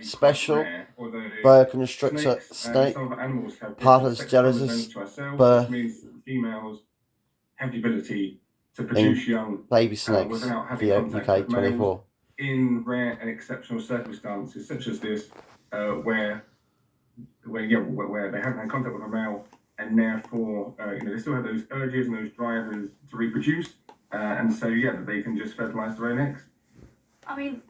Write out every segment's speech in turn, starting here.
special, borough constructor snake, partners jealousies, borough have the ability to produce young baby snakes, without having contact UK with 24. males in rare and exceptional circumstances, such as this, where they haven't had contact with a male, and therefore they still have those urges and those drivers to reproduce, and so they can just fertilize their own eggs. I mean,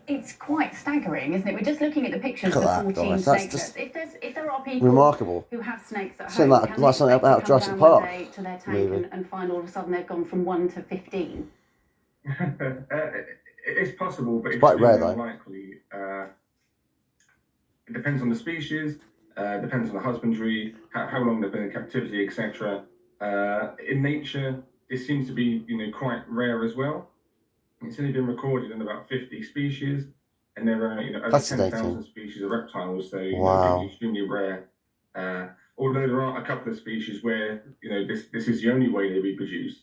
it's quite staggering, isn't it? We're just looking at the pictures of 14 snake nets. If there are people remarkable who have snakes at so home, can they expect out to come Jurassic down Park one day to their tank and find all of a sudden they've gone from 1 to 15? It's possible, but it's quite rare though. Unlikely. It depends on the species, depends on the husbandry, how long they've been in captivity, etc. In nature, this seems to be quite rare as well. It's only been recorded in about 50 species, and there are over 10,000 species of reptiles, so extremely rare. Although there are a couple of species where this is the only way they reproduce.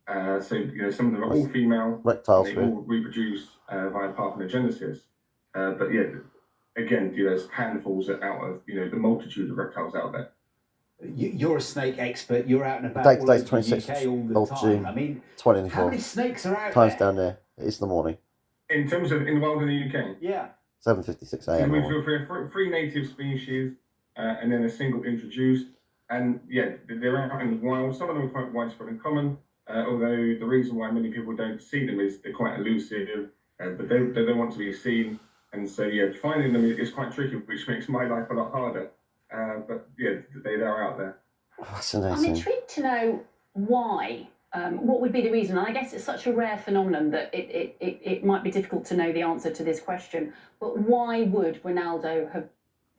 So some of them are all female reptiles. They all reproduce via parthenogenesis. But again, there's handfuls out of the multitude of reptiles out there. You're a snake expert. You're out and about all over the UK all the time. June, I mean, 2024. how many snakes are out Time's there? down there. It's in the morning. In terms of in the wild in the UK? Yeah. 7:56 a.m. So we've got 3 native species and then a single introduced. And they're out in the wild. Some of them are quite widespread and common. Although the reason why many people don't see them is they're quite elusive, but they don't want to be seen. And so finding them is quite tricky, which makes my life a lot harder. But they're out there. Fascinating. I'm intrigued to know why. What would be the reason? And I guess it's such a rare phenomenon that it might be difficult to know the answer to this question. But why would Ronaldo have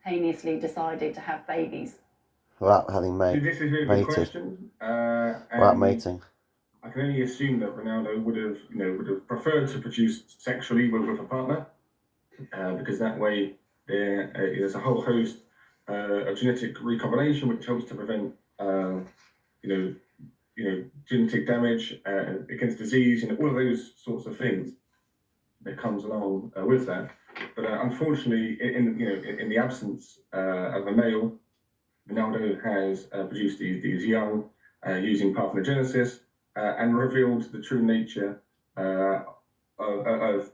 heinously decided to have babies? Without having mated. This is a really good question. Without mating. I can only assume that Ronaldo would have preferred to produce sexually with a partner, because that way there's a whole host of genetic recombination which helps to prevent genetic damage against disease, all of those sorts of things that comes along with that. But unfortunately, in the absence of a male, Ronaldo has produced these young using parthenogenesis and revealed the true nature of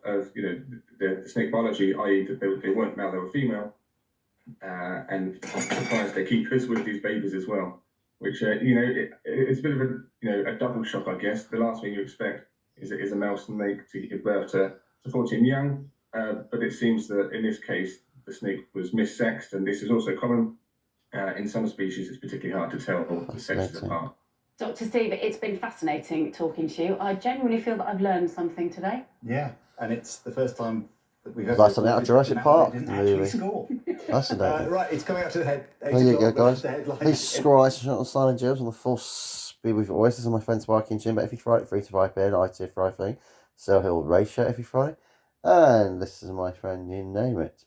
the snake biology, i.e. that they weren't male, they were female, and surprised they keep us with these babies as well. Which it's a bit of a double shock, I guess. The last thing you expect is a male snake to give birth to 14 young, but it seems that in this case the snake was missexed, and this is also common. In some species, it's particularly hard to tell the sexes apart. Dr. Steve, it's been fascinating talking to you. I genuinely feel that I've learned something today. Yeah, and it's the first time that we've had something out of Jurassic Park. Didn't actually score. Fascinating. Right, it's coming up to the head. There you go, guys. Please subscribe to Sign and Jibs on the full speed with voice. This is my friend Sparky Jim, but every Friday, 3 to 5 p.m. IT Friday, Sale Hill Race Show every Friday. And this is my friend, you name it,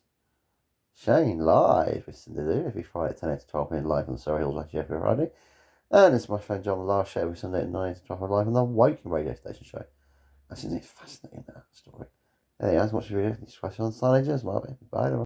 Shane, live. It's to do every Friday at 10 to 12 p.m. live on the Surrey Hills Race Show every Friday. And it's my friend John, the last show every Sunday at 9 to 12 p.m. live on the Woking Radio Station show. Isn't it fascinating, that story? Anyway, as much as you do, this question on Sign and Jibs, Bye.